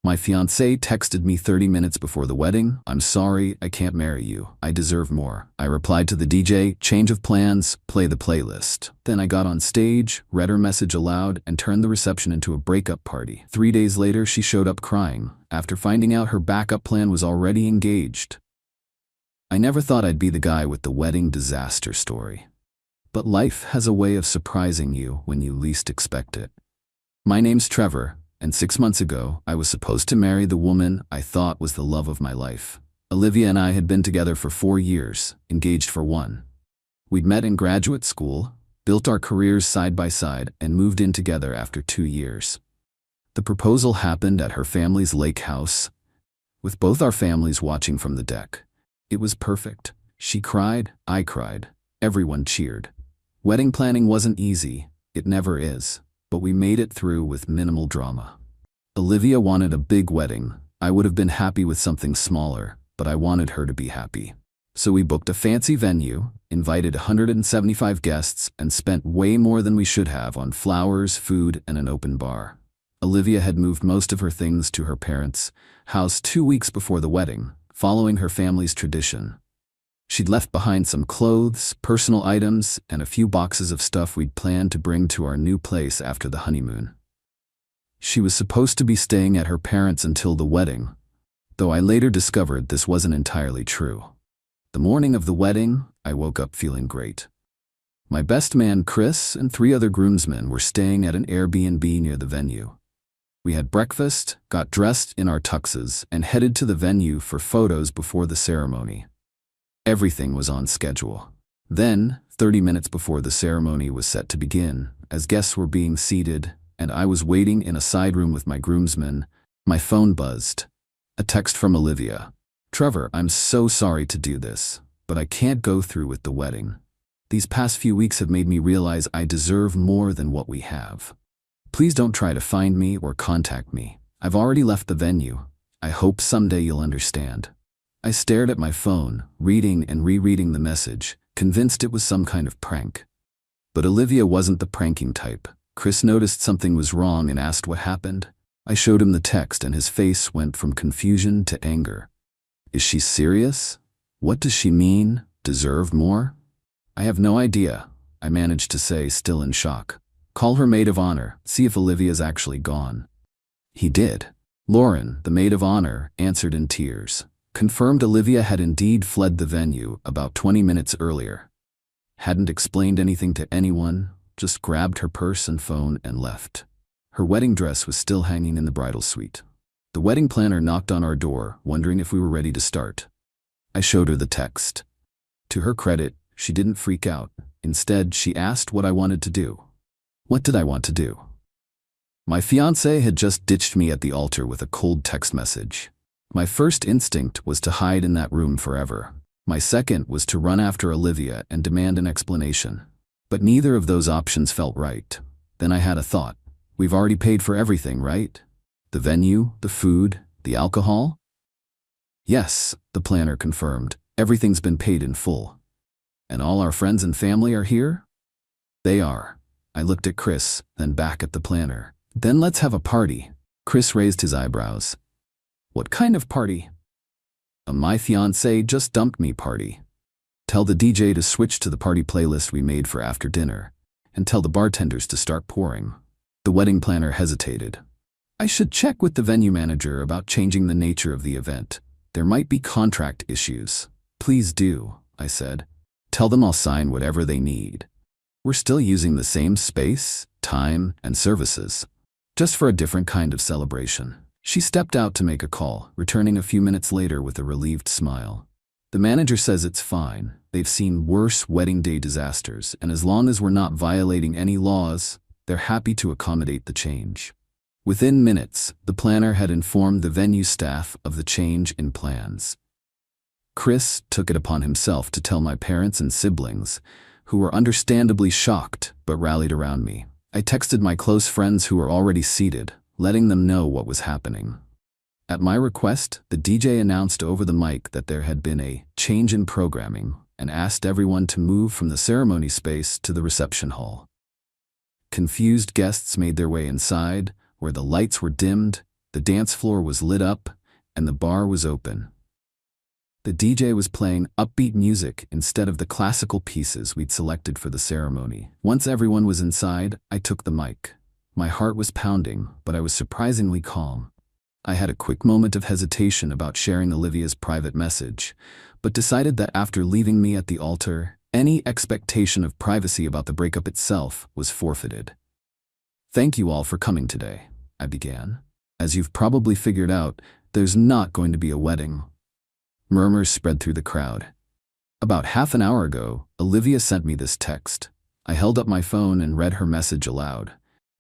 My fiancé texted me 30 minutes before the wedding. "I'm sorry, I can't marry you. I deserve more." I replied to the DJ, "Change of plans, play the playlist." Then I got on stage, read her message aloud, and turned the reception into a breakup party. 3 days later, she showed up crying, after finding out her backup plan was already engaged. I never thought I'd be the guy with the wedding disaster story. But life has a way of surprising you when you least expect it. My name's Trevor, and 6 months ago, I was supposed to marry the woman I thought was the love of my life. Olivia and I had been together for 4 years, engaged for 1. We'd met in graduate school, built our careers side by side, and moved in together after 2 years. The proposal happened at her family's lake house, with both our families watching from the deck. It was perfect. She cried, I cried, everyone cheered. Wedding planning wasn't easy, it never is. But we made it through with minimal drama. Olivia wanted a big wedding. I would have been happy with something smaller, but I wanted her to be happy. So we booked a fancy venue, invited 175 guests, and spent way more than we should have on flowers, food, and an open bar. Olivia had moved most of her things to her parents' house 2 weeks before the wedding, following her family's tradition. She'd left behind some clothes, personal items, and a few boxes of stuff we'd planned to bring to our new place after the honeymoon. She was supposed to be staying at her parents' until the wedding, though I later discovered this wasn't entirely true. The morning of the wedding, I woke up feeling great. My best man Chris and 3 other groomsmen were staying at an Airbnb near the venue. We had breakfast, got dressed in our tuxes, and headed to the venue for photos before the ceremony. Everything was on schedule. Then, 30 minutes before the ceremony was set to begin, as guests were being seated, and I was waiting in a side room with my groomsmen, my phone buzzed. A text from Olivia. "Trevor, I'm so sorry to do this, but I can't go through with the wedding. These past few weeks have made me realize I deserve more than what we have. Please don't try to find me or contact me. I've already left the venue. I hope someday you'll understand." I stared at my phone, reading and rereading the message, convinced it was some kind of prank. But Olivia wasn't the pranking type. Chris noticed something was wrong and asked what happened. I showed him the text and his face went from confusion to anger. Is she serious? What does she mean? Deserve more? I have no idea, I managed to say, still in shock. Call her maid of honor, see if Olivia's actually gone. He did. Lauren, the maid of honor, answered in tears. Confirmed Olivia had indeed fled the venue about 20 minutes earlier. Hadn't explained anything to anyone, just grabbed her purse and phone and left. Her wedding dress was still hanging in the bridal suite. The wedding planner knocked on our door, wondering if we were ready to start. I showed her the text. To her credit, she didn't freak out. Instead, she asked what I wanted to do. What did I want to do? My fiancé had just ditched me at the altar with a cold text message. My first instinct was to hide in that room forever. My second was to run after Olivia and demand an explanation. But neither of those options felt right. Then I had a thought. We've already paid for everything, right? The venue, the food, the alcohol? Yes, the planner confirmed. Everything's been paid in full. And all our friends and family are here? They are. I looked at Chris, then back at the planner. Then let's have a party. Chris raised his eyebrows. What kind of party? A "my fiancé just dumped me" party. Tell the DJ to switch to the party playlist we made for after dinner, and tell the bartenders to start pouring. The wedding planner hesitated. I should check with the venue manager about changing the nature of the event. There might be contract issues. Please do, I said. Tell them I'll sign whatever they need. We're still using the same space, time, and services, just for a different kind of celebration. She stepped out to make a call, returning a few minutes later with a relieved smile. The manager says it's fine. They've seen worse wedding day disasters, and as long as we're not violating any laws, they're happy to accommodate the change. Within minutes, the planner had informed the venue staff of the change in plans. Chris took it upon himself to tell my parents and siblings, who were understandably shocked but rallied around me. I texted my close friends who were already seated, letting them know what was happening. At my request, the DJ announced over the mic that there had been a change in programming and asked everyone to move from the ceremony space to the reception hall. Confused guests made their way inside, where the lights were dimmed The dance floor was lit up, and the bar was open. The DJ was playing upbeat music instead of the classical pieces we'd selected for the ceremony. Once everyone was inside, I took the mic. My heart was pounding, but I was surprisingly calm. I had a quick moment of hesitation about sharing Olivia's private message, but decided that after leaving me at the altar, any expectation of privacy about the breakup itself was forfeited. "Thank you all for coming today," I began. "As you've probably figured out, there's not going to be a wedding." Murmurs spread through the crowd. About half an hour ago, Olivia sent me this text. I held up my phone and read her message aloud.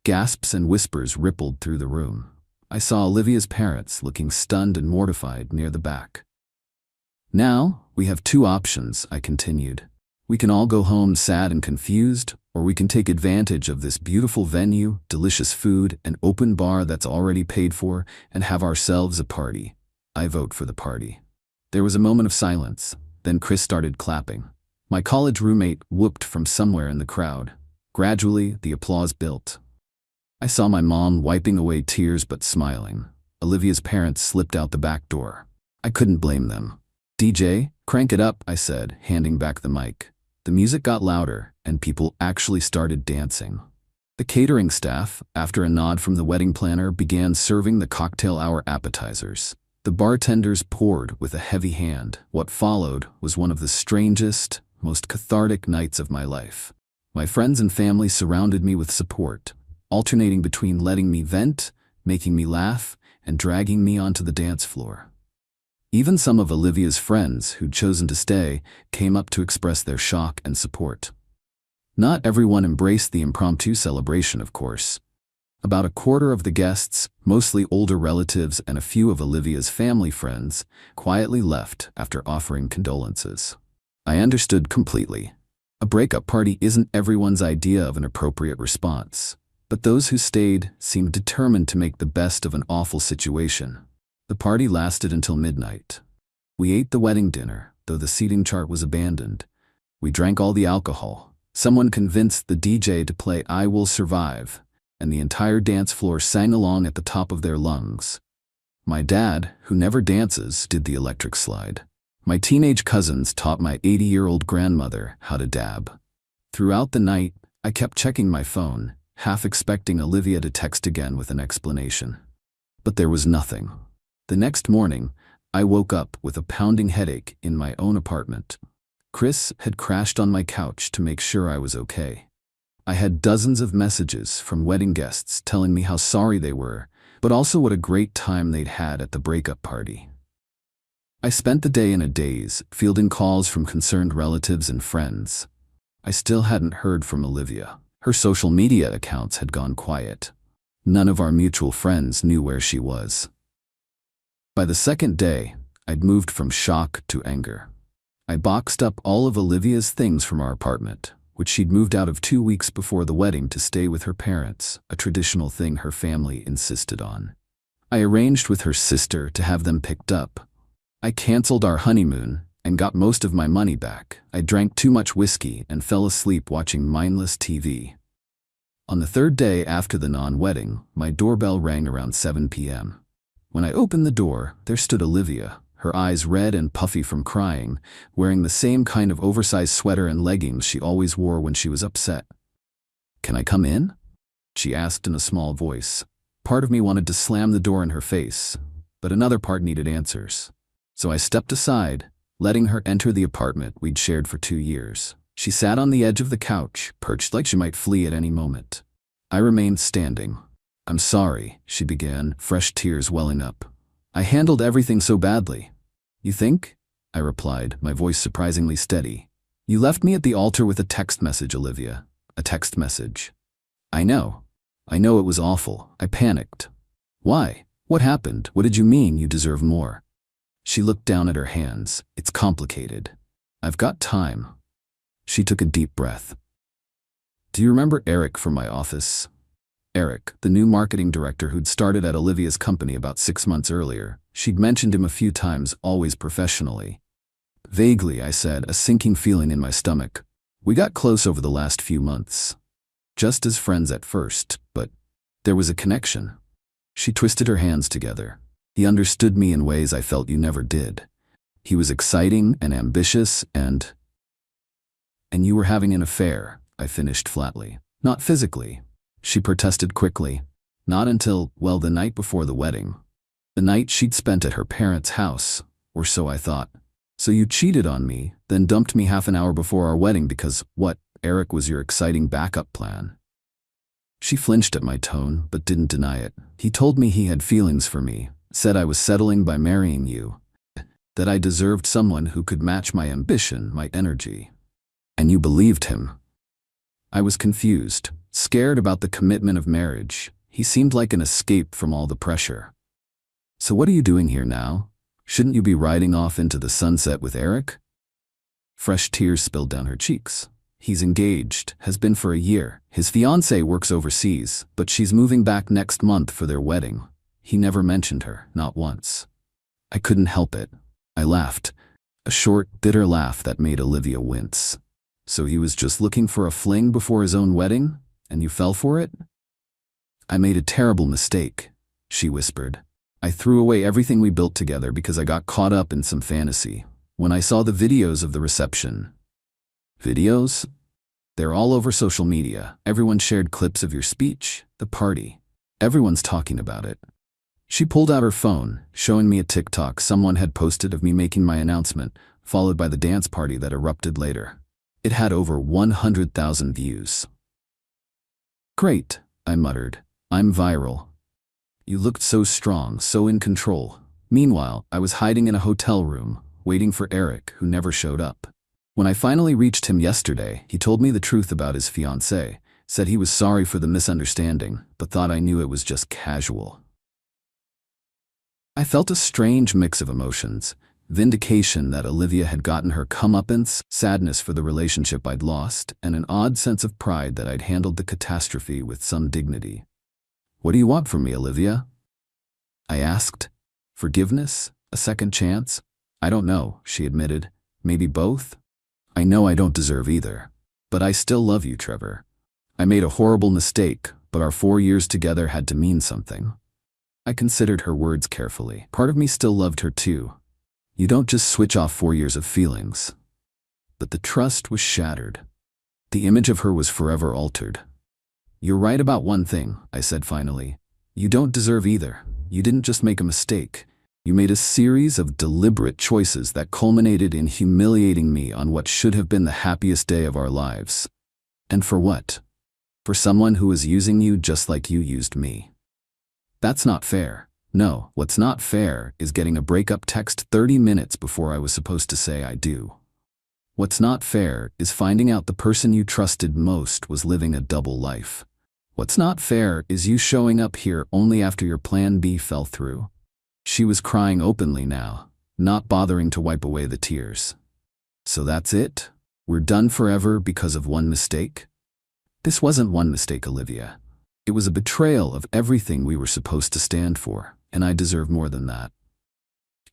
Gasps and whispers rippled through the room. I saw Olivia's parents looking stunned and mortified near the back. "Now, we have two options," I continued. "We can all go home sad and confused, or we can take advantage of this beautiful venue, delicious food, and open bar that's already paid for, and have ourselves a party. I vote for the party." There was a moment of silence, then Chris started clapping. My college roommate whooped from somewhere in the crowd. Gradually, the applause built. I saw my mom wiping away tears but smiling. Olivia's parents slipped out the back door. I couldn't blame them. "DJ, crank it up," I said, handing back the mic. The music got louder, and people actually started dancing. The catering staff, after a nod from the wedding planner, began serving the cocktail hour appetizers. The bartenders poured with a heavy hand. What followed was one of the strangest, most cathartic nights of my life. My friends and family surrounded me with support, alternating between letting me vent, making me laugh, and dragging me onto the dance floor. Even some of Olivia's friends, who'd chosen to stay, came up to express their shock and support. Not everyone embraced the impromptu celebration, of course. About a quarter of the guests, mostly older relatives and a few of Olivia's family friends, quietly left after offering condolences. I understood completely. A breakup party isn't everyone's idea of an appropriate response, but those who stayed seemed determined to make the best of an awful situation. The party lasted until midnight. We ate the wedding dinner, though the seating chart was abandoned. We drank all the alcohol. Someone convinced the DJ to play "I Will Survive," and the entire dance floor sang along at the top of their lungs. My dad, who never dances, did the electric slide. My teenage cousins taught my 80-year-old grandmother how to dab. Throughout the night, I kept checking my phone, half expecting Olivia to text again with an explanation. But there was nothing. The next morning, I woke up with a pounding headache in my own apartment. Chris had crashed on my couch to make sure I was okay. I had dozens of messages from wedding guests telling me how sorry they were, but also what a great time they'd had at the breakup party. I spent the day in a daze, fielding calls from concerned relatives and friends. I still hadn't heard from Olivia. Her social media accounts had gone quiet. None of our mutual friends knew where she was. By the second day, I'd moved from shock to anger. I boxed up all of Olivia's things from our apartment, which she'd moved out of 2 weeks before the wedding to stay with her parents, a traditional thing her family insisted on. I arranged with her sister to have them picked up. I canceled our honeymoon and got most of my money back. I drank too much whiskey and fell asleep watching mindless TV. On the third day after the non-wedding, my doorbell rang around 7 p.m. When I opened the door, there stood Olivia, her eyes red and puffy from crying, wearing the same kind of oversized sweater and leggings she always wore when she was upset. "Can I come in?" she asked in a small voice. Part of me wanted to slam the door in her face, but another part needed answers. So I stepped aside, letting her enter the apartment we'd shared for 2 years. She sat on the edge of the couch, perched like she might flee at any moment. I remained standing. "I'm sorry," she began, fresh tears welling up. "I handled everything so badly." "You think?" I replied, my voice surprisingly steady. "You left me at the altar with a text message, Olivia. A text message." I know it was awful." I panicked. "Why? What happened? What did you mean you deserve more?" She looked down at her hands. "It's complicated. I've got time." She took a deep breath. "Do you remember Eric from my office?" Eric, the new marketing director who'd started at Olivia's company about 6 months earlier. She'd mentioned him a few times, always professionally. "Vaguely," I said, a sinking feeling in my stomach. "We got close over the last few months. Just as friends at first, but there was a connection." She twisted her hands together. He understood me in ways I felt you never did. He was exciting and ambitious and you were having an affair, I finished flatly. Not physically. She protested quickly. Not until, well, the night before the wedding. The night she'd spent at her parents' house, or so I thought. So you cheated on me, then dumped me half an hour before our wedding because, what, Eric was your exciting backup plan? She flinched at my tone, but didn't deny it. He told me he had feelings for me, said I was settling by marrying you, that I deserved someone who could match my ambition, my energy. And you believed him. I was confused, scared about the commitment of marriage. He seemed like an escape from all the pressure. So what are you doing here now? Shouldn't you be riding off into the sunset with Eric? Fresh tears spilled down her cheeks. He's engaged, has been for a year. His fiancée works overseas, but she's moving back next month for their wedding. He never mentioned her, not once. I couldn't help it. I laughed, a short, bitter laugh that made Olivia wince. So he was just looking for a fling before his own wedding, and you fell for it? I made a terrible mistake, she whispered. I threw away everything we built together because I got caught up in some fantasy. When I saw the videos of the reception. Videos? They're all over social media. Everyone shared clips of your speech, the party. Everyone's talking about it. She pulled out her phone, showing me a TikTok someone had posted of me making my announcement, followed by the dance party that erupted later. It had over 100,000 views. Great, I muttered. I'm viral. You looked so strong, so in control. Meanwhile, I was hiding in a hotel room, waiting for Eric, who never showed up. When I finally reached him yesterday, he told me the truth about his fiancée, said he was sorry for the misunderstanding, but thought I knew it was just casual. I felt a strange mix of emotions. Vindication that Olivia had gotten her comeuppance, sadness for the relationship I'd lost, and an odd sense of pride that I'd handled the catastrophe with some dignity. What do you want from me, Olivia? I asked. Forgiveness? A second chance? I don't know, she admitted. Maybe both? I know I don't deserve either. But I still love you, Trevor. I made a horrible mistake, but our 4 years together had to mean something. I considered her words carefully. Part of me still loved her too. You don't just switch off 4 years of feelings. But the trust was shattered. The image of her was forever altered. You're right about one thing, I said finally. You don't deserve either. You didn't just make a mistake. You made a series of deliberate choices that culminated in humiliating me on what should have been the happiest day of our lives. And for what? For someone who was using you just like you used me. That's not fair. No, what's not fair is getting a breakup text 30 minutes before I was supposed to say I do. What's not fair is finding out the person you trusted most was living a double life. What's not fair is you showing up here only after your plan B fell through. She was crying openly now, not bothering to wipe away the tears. So that's it? We're done forever because of one mistake? This wasn't one mistake, Olivia. It was a betrayal of everything we were supposed to stand for, and I deserve more than that.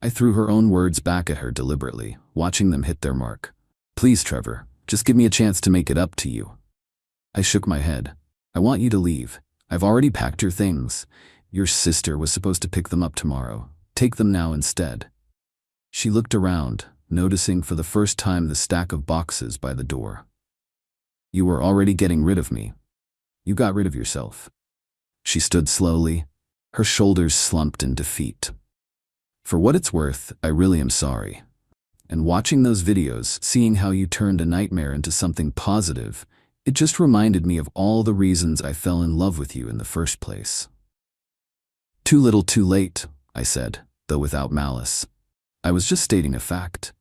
I threw her own words back at her deliberately, watching them hit their mark. Please, Trevor, just give me a chance to make it up to you. I shook my head. I want you to leave. I've already packed your things. Your sister was supposed to pick them up tomorrow. Take them now instead. She looked around, noticing for the first time the stack of boxes by the door. You were already getting rid of me. You got rid of yourself. She stood slowly, her shoulders slumped in defeat. For what it's worth, I really am sorry. And watching those videos, seeing how you turned a nightmare into something positive, it just reminded me of all the reasons I fell in love with you in the first place. Too little too late, I said, though without malice. I was just stating a fact.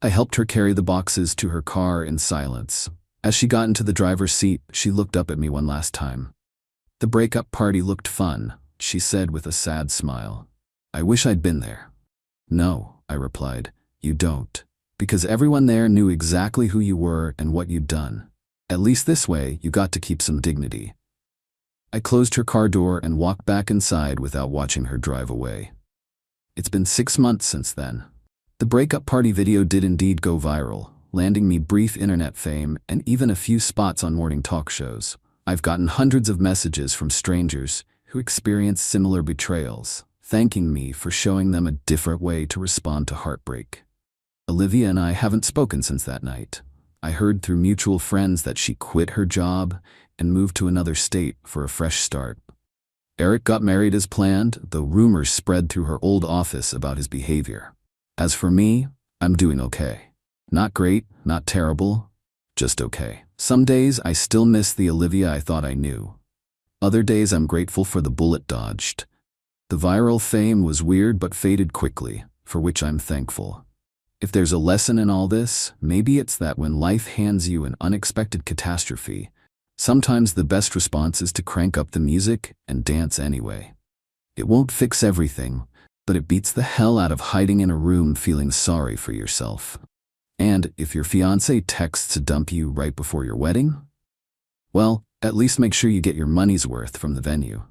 I helped her carry the boxes to her car in silence. As she got into the driver's seat, she looked up at me one last time. The breakup party looked fun, she said with a sad smile. I wish I'd been there. No, I replied, you don't. Because everyone there knew exactly who you were and what you'd done. At least this way, you got to keep some dignity. I closed her car door and walked back inside without watching her drive away. It's been 6 months since then. The breakup party video did indeed go viral, landing me brief internet fame and even a few spots on morning talk shows. I've gotten hundreds of messages from strangers who experienced similar betrayals, thanking me for showing them a different way to respond to heartbreak. Olivia and I haven't spoken since that night. I heard through mutual friends that she quit her job and moved to another state for a fresh start. Eric got married as planned, though rumors spread through her old office about his behavior. As for me, I'm doing okay. Not great, not terrible, just okay. Some days I still miss the Olivia I thought I knew. Other days I'm grateful for the bullet dodged. The viral fame was weird but faded quickly, for which I'm thankful. If there's a lesson in all this, maybe it's that when life hands you an unexpected catastrophe, sometimes the best response is to crank up the music and dance anyway. It won't fix everything, but it beats the hell out of hiding in a room feeling sorry for yourself. And if your fiancé texts to dump you right before your wedding, well, at least make sure you get your money's worth from the venue.